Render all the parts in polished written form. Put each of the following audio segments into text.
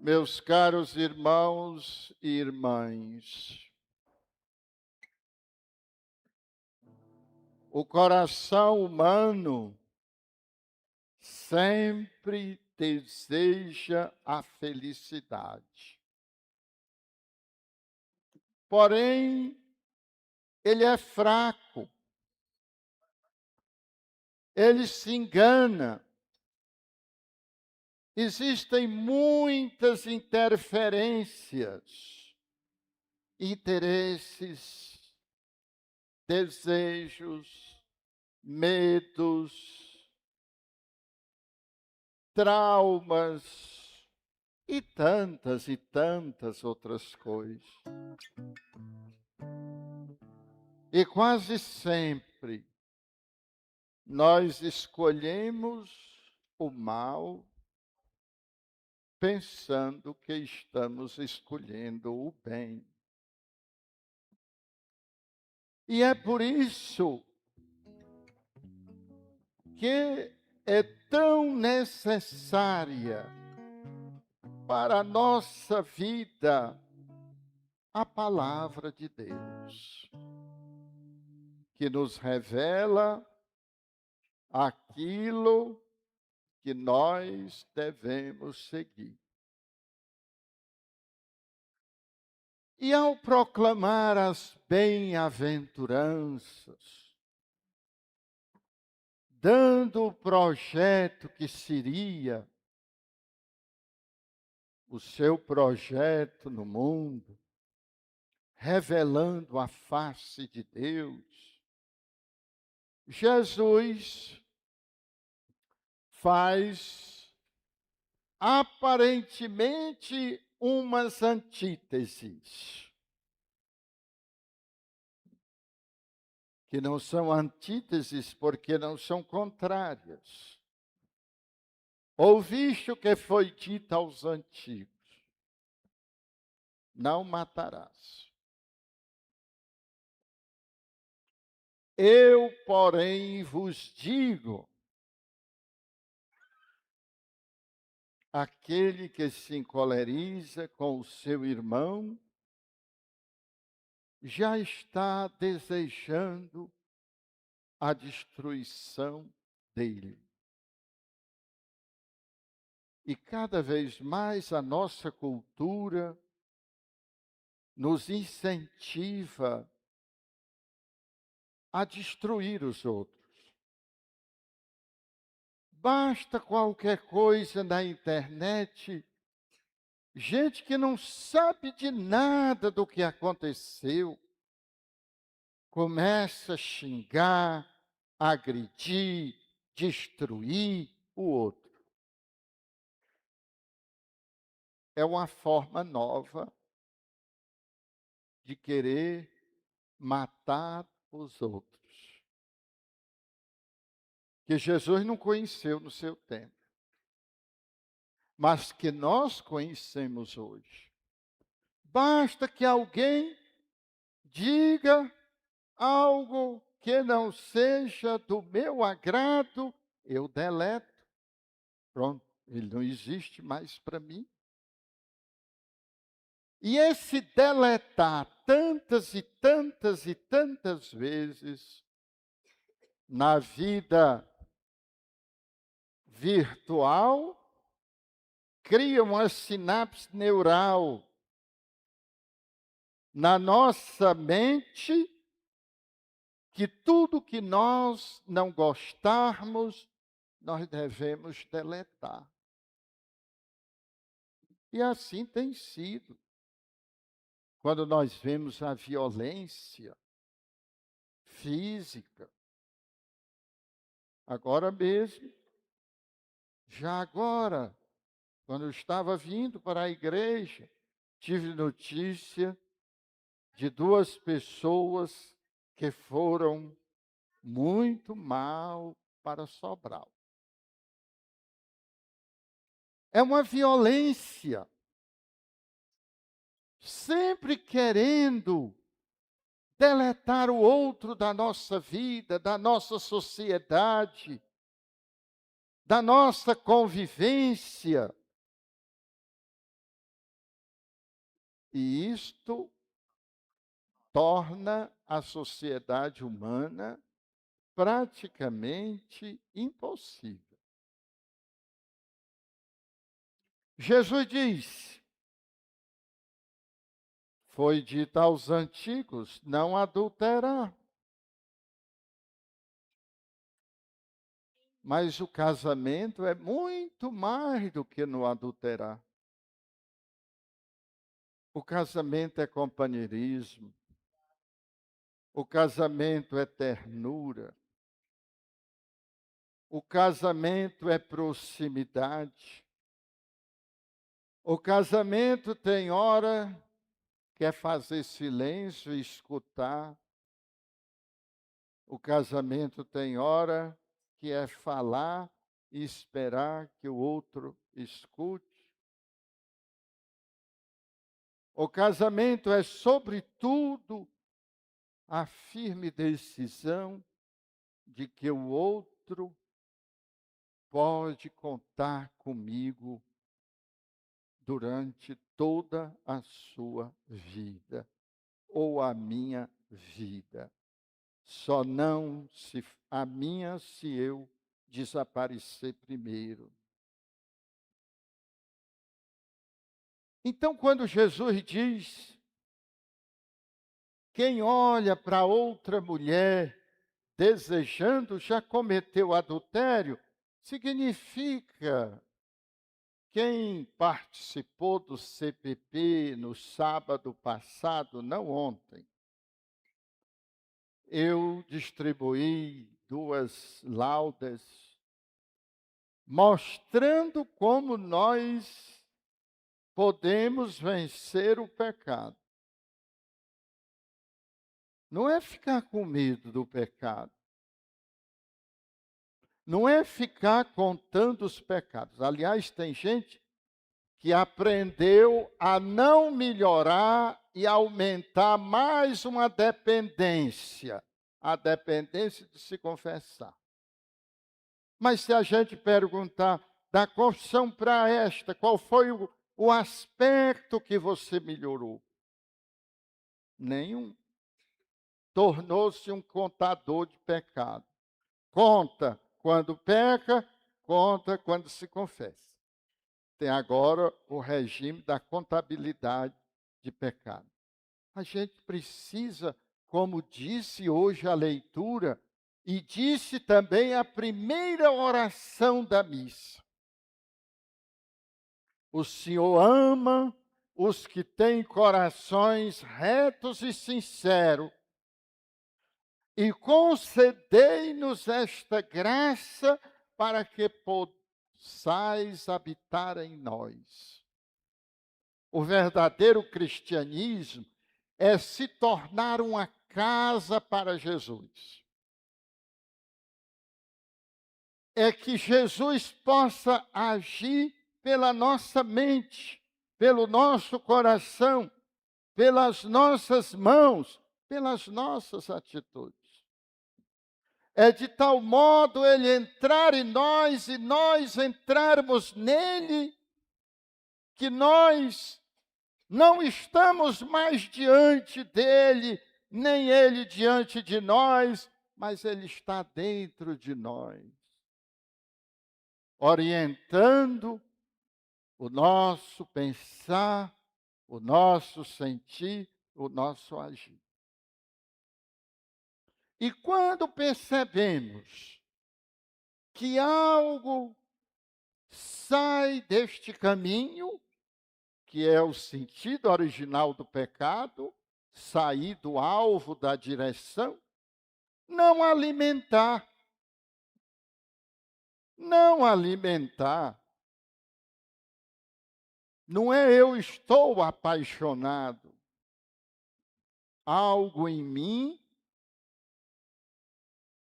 Meus caros irmãos e irmãs, o coração humano sempre deseja a felicidade. Porém, ele é fraco, ele se engana. Existem muitas interferências, interesses, desejos, medos, traumas e tantas outras coisas. E quase sempre nós escolhemos o mal pensando que estamos escolhendo o bem. E é por isso que é tão necessária para a nossa vida a palavra de Deus, que nos revela aquilo que nós devemos seguir. E ao proclamar as bem-aventuranças, dando o projeto que seria o seu projeto no mundo, revelando a face de Deus, Jesus faz aparentemente umas antíteses, que não são antíteses porque não são contrárias. Ouviste o que foi dito aos antigos: não matarás. Eu, porém, vos digo: aquele que se encoleriza com o seu irmão já está desejando a destruição dele. E cada vez mais a nossa cultura nos incentiva a destruir os outros. Basta qualquer coisa na internet, gente que não sabe de nada do que aconteceu, começa a xingar, agredir, destruir o outro. É uma forma nova de querer matar os outros, que Jesus não conheceu no seu tempo, mas que nós conhecemos hoje. Basta que alguém diga algo que não seja do meu agrado, eu deleto. Pronto, ele não existe mais para mim. E esse deletar tantas e tantas e tantas vezes na vida virtual cria uma sinapse neural na nossa mente, que tudo que nós não gostarmos, nós devemos deletar. E assim tem sido. Quando nós vemos a violência física, agora mesmo, já agora, quando eu estava vindo para a igreja, tive notícia de 2 pessoas que foram muito mal para Sobral. É uma violência, sempre querendo deletar o outro da nossa vida, da nossa sociedade, da nossa convivência. E isto torna a sociedade humana praticamente impossível. Jesus diz: foi dito aos antigos, não adulterar. Mas o casamento é muito mais do que no adulterar. O casamento é companheirismo. O casamento é ternura. O casamento é proximidade. O casamento tem hora que é fazer silêncio e escutar. O casamento tem hora que é falar e esperar que o outro escute. O casamento é, sobretudo, a firme decisão de que o outro pode contar comigo durante toda a sua vida ou a minha vida. Só não se a minha se eu desaparecer primeiro. Então, quando Jesus diz: quem olha para outra mulher desejando já cometeu adultério, significa quem participou do CPP no sábado passado, não ontem, eu distribuí 2 laudas mostrando como nós podemos vencer o pecado. Não é ficar com medo do pecado. Não é ficar contando os pecados. Aliás, tem gente que aprendeu a não melhorar e aumentar mais uma dependência, a dependência de se confessar. Mas se a gente perguntar da confissão para esta, qual foi o aspecto que você melhorou? Nenhum. Tornou-se um contador de pecado. Conta quando peca, conta quando se confessa. Tem agora o regime da contabilidade de pecado. A gente precisa, como disse hoje a leitura, e disse também a primeira oração da missa. O Senhor ama os que têm corações retos e sinceros, e concedei-nos esta graça para que possais habitar em nós. O verdadeiro cristianismo é se tornar uma casa para Jesus. É que Jesus possa agir pela nossa mente, pelo nosso coração, pelas nossas mãos, pelas nossas atitudes. É de tal modo ele entrar em nós e nós entrarmos nele, que nós não estamos mais diante dele, nem ele diante de nós, mas ele está dentro de nós, orientando o nosso pensar, o nosso sentir, o nosso agir. E quando percebemos que algo sai deste caminho, que é o sentido original do pecado, sair do alvo da direção, não alimentar. Não alimentar. Não é eu estou apaixonado. Algo em mim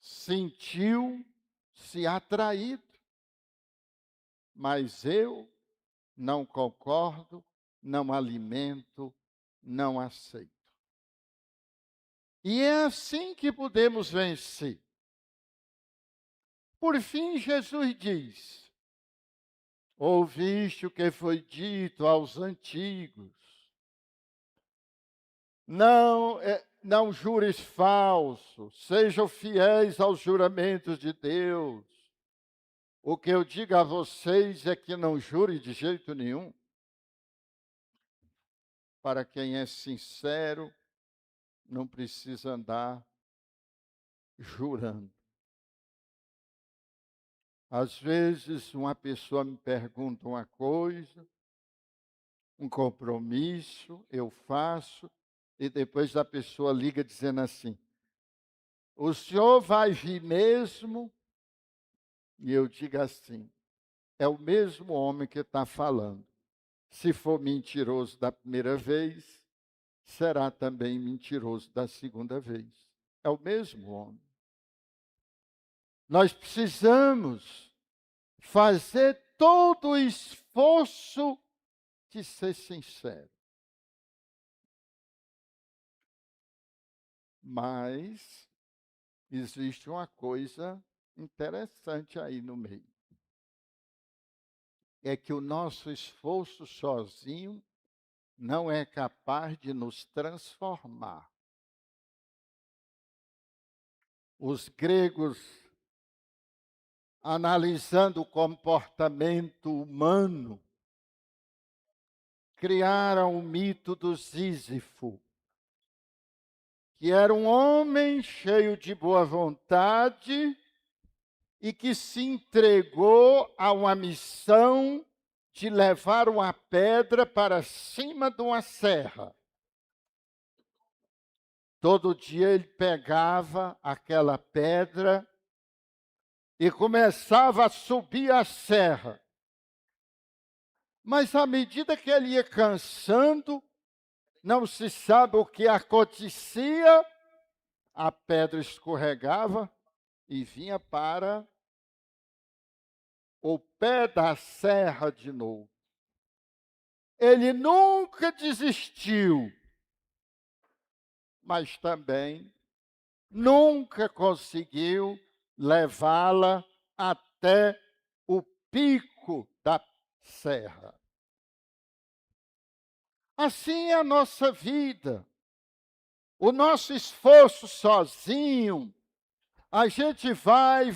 sentiu-se atraído. Mas eu não concordo, não alimento, não aceito. E é assim que podemos vencer. Por fim, Jesus diz: ouviste o que foi dito aos antigos, não jures falso, sejam fiéis aos juramentos de Deus. O que eu digo a vocês é que não jure de jeito nenhum. Para quem é sincero, não precisa andar jurando. Às vezes, uma pessoa me pergunta uma coisa, um compromisso, eu faço, e depois a pessoa liga dizendo assim: o senhor vai vir mesmo? E eu digo assim: é o mesmo homem que está falando. Se for mentiroso da primeira vez, será também mentiroso da segunda vez. É o mesmo homem. Nós precisamos fazer todo o esforço de ser sincero. Mas existe uma coisa interessante aí no meio. É que o nosso esforço sozinho não é capaz de nos transformar. Os gregos, analisando o comportamento humano, criaram o mito do Sísifo, que era um homem cheio de boa vontade e que se entregou a uma missão de levar uma pedra para cima de uma serra. Todo dia ele pegava aquela pedra e começava a subir a serra. Mas à medida que ele ia cansando, não se sabe o que acontecia, a pedra escorregava e vinha para o pé da serra de novo. Ele nunca desistiu, mas também nunca conseguiu levá-la até o pico da serra. Assim é a nossa vida. O nosso esforço sozinho, a gente vai,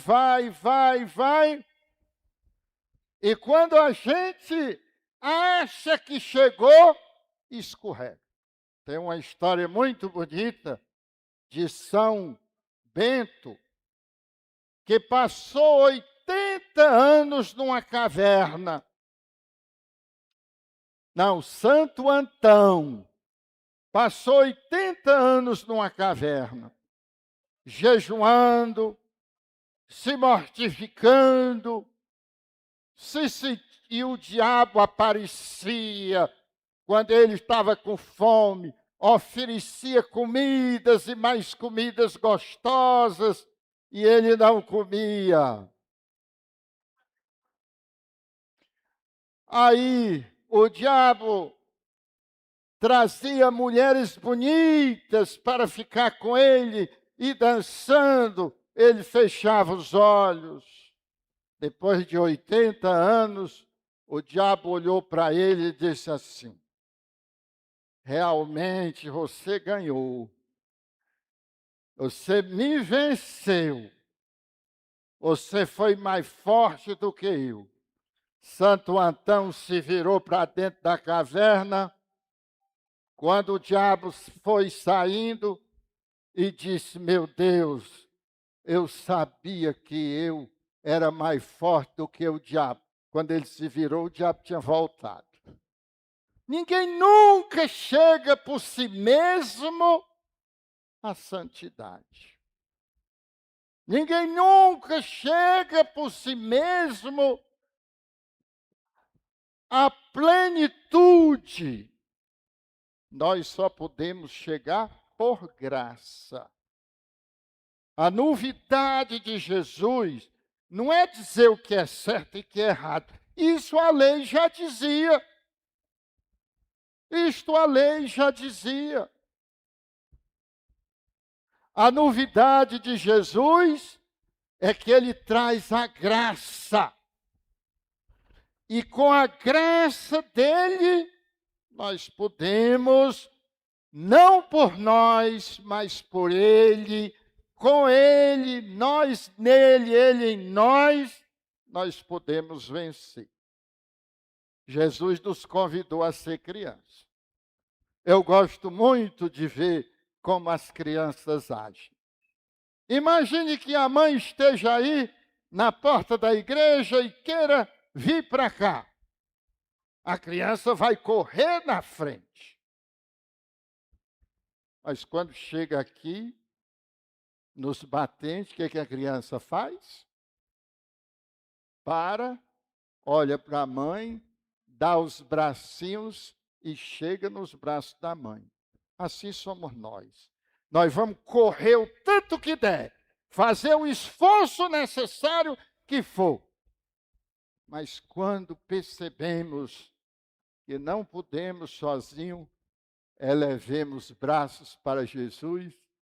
e quando a gente acha que chegou, escorrega. Tem uma história muito bonita de São Bento, que passou 80 anos numa caverna. Não, Santo Antão passou 80 anos numa caverna, jejuando, se mortificando, e o diabo aparecia quando ele estava com fome, oferecia comidas e mais comidas gostosas, e ele não comia. Aí o diabo trazia mulheres bonitas para ficar com ele, e dançando, ele fechava os olhos. Depois de 80 anos, o diabo olhou para ele e disse assim: realmente você ganhou. Você me venceu. Você foi mais forte do que eu. Santo Antão se virou para dentro da caverna, quando o diabo foi saindo, e disse: meu Deus, eu sabia que eu era mais forte do que o diabo. Quando ele se virou, o diabo tinha voltado. Ninguém nunca chega por si mesmo à santidade. Ninguém nunca chega por si mesmo à plenitude. Nós só podemos chegar por graça. A novidade de Jesus não é dizer o que é certo e o que é errado. Isso a lei já dizia. Isto a lei já dizia. A novidade de Jesus é que ele traz a graça. E com a graça dele, nós podemos não por nós, mas por Ele, com Ele, nós nele, Ele em nós podemos vencer. Jesus nos convidou a ser criança. Eu gosto muito de ver como as crianças agem. Imagine que a mãe esteja aí na porta da igreja e queira vir para cá. A criança vai correr na frente. Mas quando chega aqui, nos batentes, o que a criança faz? Para, olha para a mãe, dá os bracinhos e chega nos braços da mãe. Assim somos nós. Nós vamos correr o tanto que der, fazer o esforço necessário que for. Mas quando percebemos que não podemos sozinhos, elevemos braços para Jesus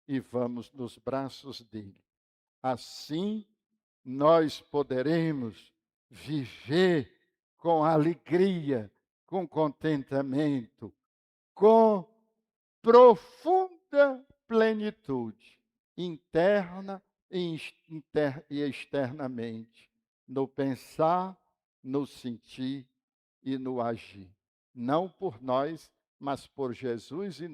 e vamos nos braços dele. Assim, nós poderemos viver com alegria, com contentamento, com profunda plenitude, interna e externamente, no pensar, no sentir e no agir. Não por nós, mas por Jesus e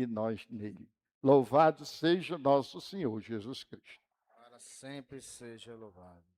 nós nele. Louvado seja nosso Senhor Jesus Cristo. Para sempre seja louvado.